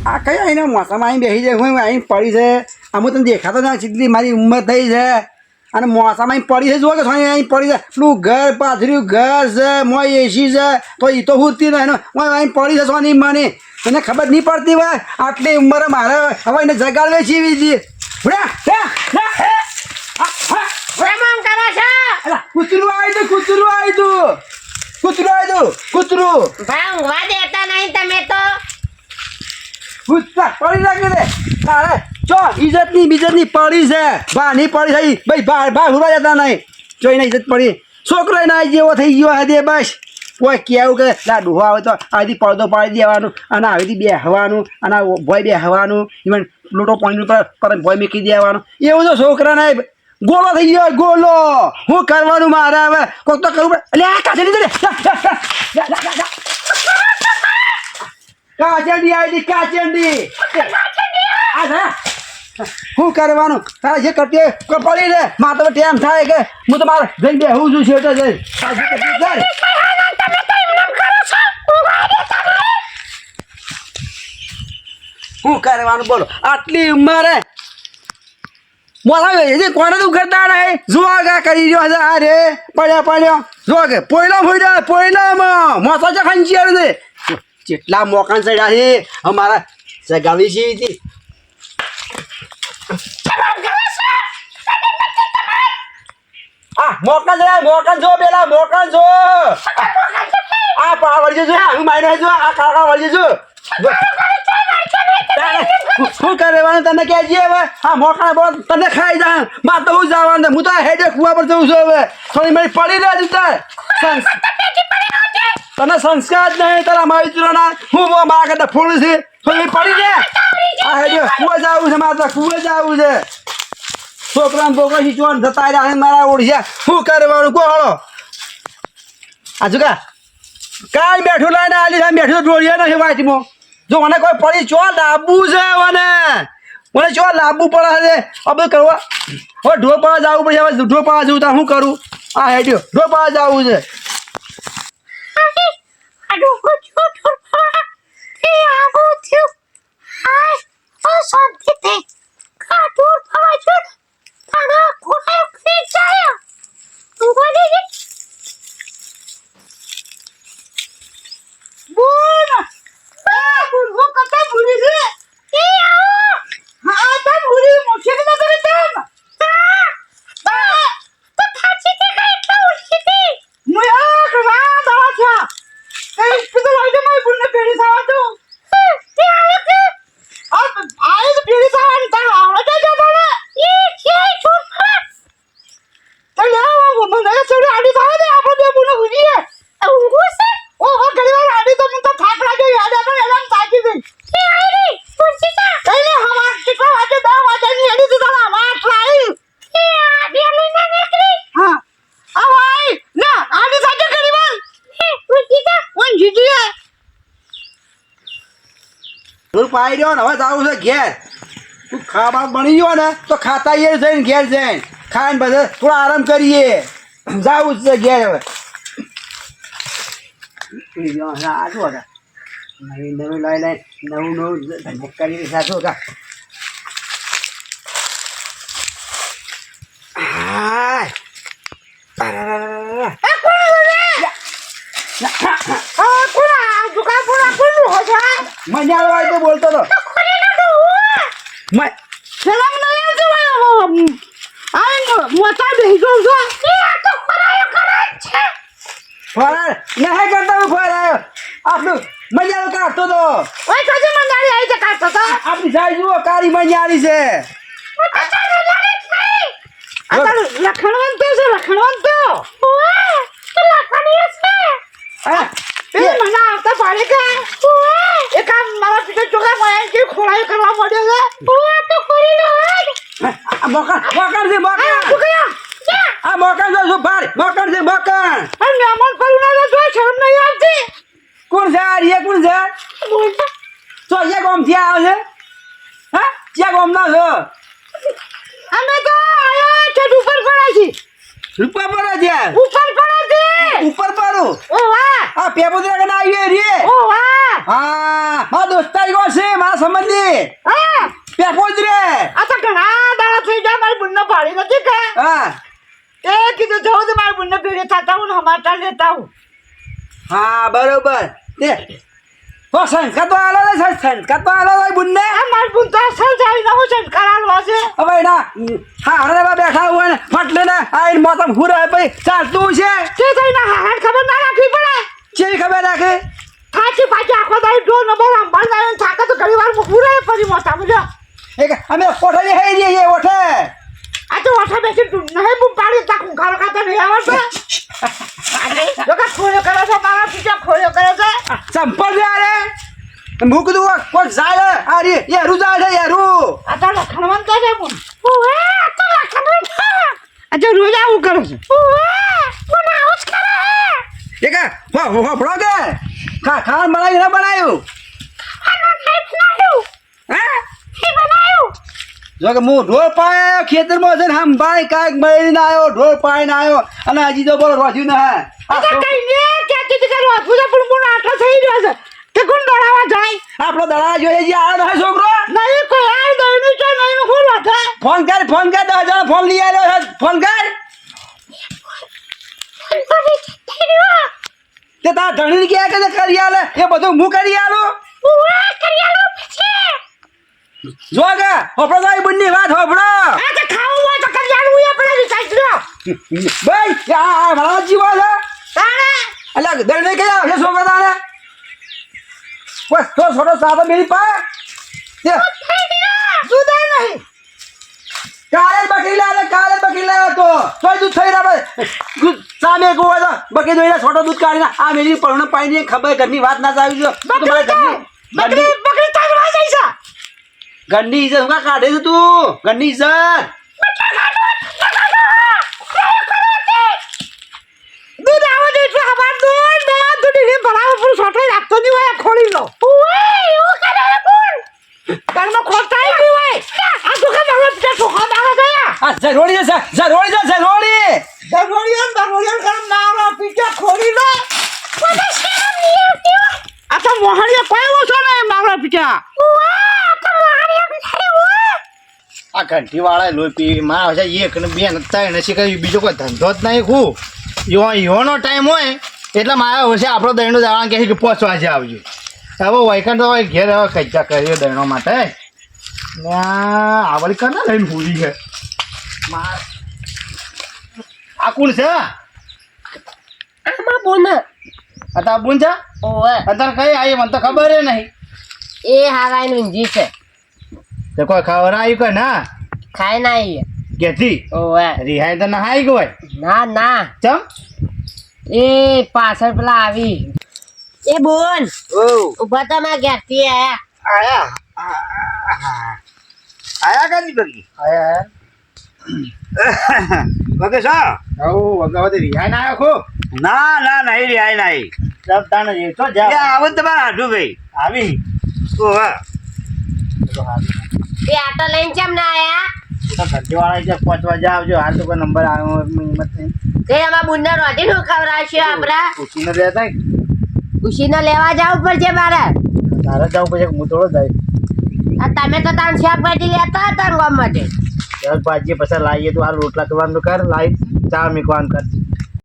આ કઈ આવીને મોસામાં આવીને બેસી જાય હું આવીને પડી છે આમ તને દેખાતો ના સીધી મારી ઉંમર થઈ છે અને મોસામાં આવીને પડી છે જુઓ કે સોની અહીં પડી છે પેલું ઘર પાથર્યું ઘર છે મોય એસી છે તો એ તો હુતી ને એનો અહીં પડી છે સોની મને તને ખબર નહીં પડતી હોય આટલી ઉંમરે મારે હવે એને જગાડવે છીવી હતી કૂતરું આવ્યું કૂતરું ભાંગવા દેતા નહીં તમે તો પડી લાગે ને તારે ચો ઇજ્જતની બીજતની પડી છે ભાની પડી છે ભાઈ બહાર ઉભા જતા નહીં જોઈને ઇજ્જત પડી છોકરો ના જેવો થઈ ગયો હદે બસ કોઈ કેવું કે લાડુ આવે તો આથી પડદો પાડી દેવાનું અને આવીથી બેહવાનું અને ભોય બેહવાનું ઇવન લોટો પાણી પર ભોય મૂકી દેવાનું એવું તો છોકરાને ગોળો થઈ ગયો ગોળો હું કરવાનું મારે હવે કોક તો કરવું પડે એટલે આ કાચેડી કાચેડી આવી કાચેડી શું કરવાનું તારે જે કરતી પડી રે મારે તો ટેમ થાય કે હું તો મારે જઈને બેહું છું છેવટે જઈ શું કરવાનું બોલો આટલી ઉંમરે બોલાવે છે કોને તું કરતા રહે જોવા ગા કરી રહ્યો છે આ રે પડ્યો જોવા કે પોયલામાં મોસો છે ખાંચી આવે છે જેટલા મોકાન ચડ્યા છે અમારા સગાવી છે મોકાન જો પેલા મોકાન જો આ પા વળી જો હું મારી જો આ કાકા વળી જો શું કરવાનું તને કહેજે હવે હા મોકા બોલ તને ખાઈ જા માર તો હું જવાનું હું તો હેડે કુવા પર જઉં છું હવે થોડી મારી પડી રહે તને સંસ્કાર જ નહીં તારા માવિત્રોના હું મારા કરતા ફૂલ છે થોડી પડી રે આ હેડે કુવા જવું છે મારે કુવા જવું છે છોકરા બોકરા શીખવાનું જતા રહ્યા મારા ઓળખ્યા શું કરવાનું કોહળો આજુ કાંઈ બેઠું લઈને આલી બેઠું ડોળિયા નથી વાંચમાં જો મને કોઈ પડી ચો લાવવું છે મને ચો લાવવું પડે છે હવે કરવા હવે ઢોર પાવા જવું પડશે હવે ઢોર પાવા જવું તો શું કરું આ હેડ્યો ઢોર પાવા જવું છે પાઈ રહ્યો ને હવે જવું છે ઘેર તું ખાવા બની ગયો ને તો ખાતા જઈને ઘેર જઈને ખાઈને બધા થોડા આરામ કરીએ જવું છે ઘેર હવે નવી લઈ નવું કરી સાચું કા મજા આવે તો બોલતો તો મોટા બેસી ગયો ફરાર નહીં કરતા હું ફરાયો આપણું મજારો કાઢતો તો આપણી સાઈ જુઓ કાળી મજારી છે લખણવંત મને આવતા પાડે કે એક આમ મારા પિતા ચોખા માયા કે ખોળાઈ કરવા પડ્યો છે તો ખોરી નો મોકણ છે આ મોકણ જો શું ફાડ મોકણ છે મોકણ અને મહેમાન કરુણા તો શરમ નહીં આવતી કોણ છે આ રિયા કોણ છે બોલતા તો એ ગોમ થી આવે છે હા ક્યાં ગોમ ના છો અમે તો આયા છે ઉપર પડે છે રૂપા પડે છે ઉપર પડે છે ઉપર પાડું ઓ વાહ આ પેપોદરા કને આવ્યો રે ઓ વાહ હા મારા દોસ્ત આવ્યો છે મારા સંબંધી હા પેપોદરે આ તો ઘણા દાડા થઈ ગયા મારી બુનને પાડી નથી કે હા એ કીધું જવું તો મારી બુનને ભેગે થતા હું ને સમાચાર લેતા હું હા બરોબર તે તો સંસ્કાર તો આલો ને સંસ્કાર તો આલો ને બુનને આ મારી બુન તો અસલ જાય ને હું સંસ્કાર આલવા છે હવે ના હા હરવા બેઠા હોય ને ફટલે ને આઈને મોતમ હુરે પછી ચાલતું છે તે થઈને હાડ ખબર ના રાખવી પડે ચેવી ખબર રાખે થાકી પાછી આખો દાડી ડો નંબર અંબાલ જાય ને થાકે તો ઘણી વાર પૂરે ફરી મોટા મુજો એક અમે કોઠે હે જઈએ ઓઠે આ તો ઓઠા બેસી નહીં બુન પાડી તા કુંખાર ખાતા નહીં આવડતો લોકો ખોયો કરે છે મારા પીછા ખોયો કરે છે ચંપલ રે અરે મૂક દઉં કોક જાય આ રે યારું જાય છે યારું આ તો લખણવંત છે બુન ઓએ આ તો લખણવંત આ જો રોજ આવું કરે છે ઓએ બુન આવું જ કરે એક ફોફળો કે ખાન બનાવી ના બનાવ્યું જો કે હું ઢોર પાયો ખેતરમાં છે ને હમ ભાઈ કાંઈક મળીને આવ્યો ઢોર પાઈને આવ્યો અને હજી તો બોલો રોજ્યું ના આપણો દડા જોઈએ જે આવ્યો છે છોકરો ફોન કર 10,000 ફોન લઈ આવ્યો છે ફોન કર તે તાર ધણી કે કરી આલે એ બધું હું કરી આલું જો કે હોપડો તો બંને વાત હોપડો ભાઈ આ મારા જીવો છે અલ્યા ધણી કે આવે છોકરો તારે બસ તો છોટો સાતો મેરી પા તે કાલે બકરી લાવે તો તોય દૂધ થઈ રહ્યા દૂધ સામે ગોવા તો બકરી દોઈ છોટો દૂધ કાઢીને આ મેરી પરણે પાઈને ખબર ઘરની વાત ના આવી જો ઘરની ઇજ્જત હું કાઢે છે તું ઘરની ઇજ્જત દૂધ આવો દે એટલે હવાર દૂધ મેં દૂધ ને ભરાવો પર છોટો રાખતો નહીં હોય ખોલી લો ઓય એવું કરે કોણ કાલમાં ખોટાઈ ગઈ હોય આ તો કે મારો પીછા છોખા દાગા ગયા આ જરોડી છે જરોડી કર મારો પીછા ખોલી લો મને શરમ નહીં આવતી આ તો મોહણીયા કોઈ ઓછો નહીં મારો પીછા ઓય તો મોહણીયા પીછા ઓય આ ઘંટી વાળા લોહી પી મારા છે એક ને બે ને ત્રણ નથી કર્યું બીજો કોઈ ધંધો જ નહીં ખું યોનો ટાઈમ હોય એટલે મારા વર્ષે આપણો દહીણો જવાનું કહે કે 5 વાગે આવજો હવે વૈકંઠ તો ઘેર હવે કચ્ચા કર્યો દહીણો માટે ને આવડી કર ના લઈને ભૂલી છે આ કોણ છે આમાં બોન અત્યારે બુન છે ઓવે અત્યારે કઈ આવી મને તો ખબર નહીં એ હારાઈનું ઊંઘી છે તો કોઈ ખબર આવી કે ના ખાઈ ના આવી કેથી ઓવે રિહાઈ તો ના આવી ગયો ના ના ચમ એ પાછળ પેલા આવી એ બોન ઉભા તો મારા ઘેરથી આયા આયા કાની બગી આયા વગે સા વગાવતી રિહાઈ ના આવ્યો ખો ના નહીં રે આઈ નહીં જબ તાને એ તો જા એ આવું તમારે હાડું ભાઈ આવી ઓહા એ આટો લઈને કેમ ના આયા તો ઘંટી વાળા જે 5 વાગે આવજો હાલ તો કોઈ નંબર આવ્યો હિંમત નહીં તે અમારા બુનને રોટી નું ખવડાવશે આપડા પૂછીને રહેતા ખુશીને લેવા જવું પડશે મારે તારે જાવ પછી હું થોડો જાય આ તમે તો તાર શાકભાજી લેતા હતા ગામ માટે ભાજી પછી લાવીએ તો હાલ રોટલા કરવાનું કર લાવી ચા મીકવાનું કર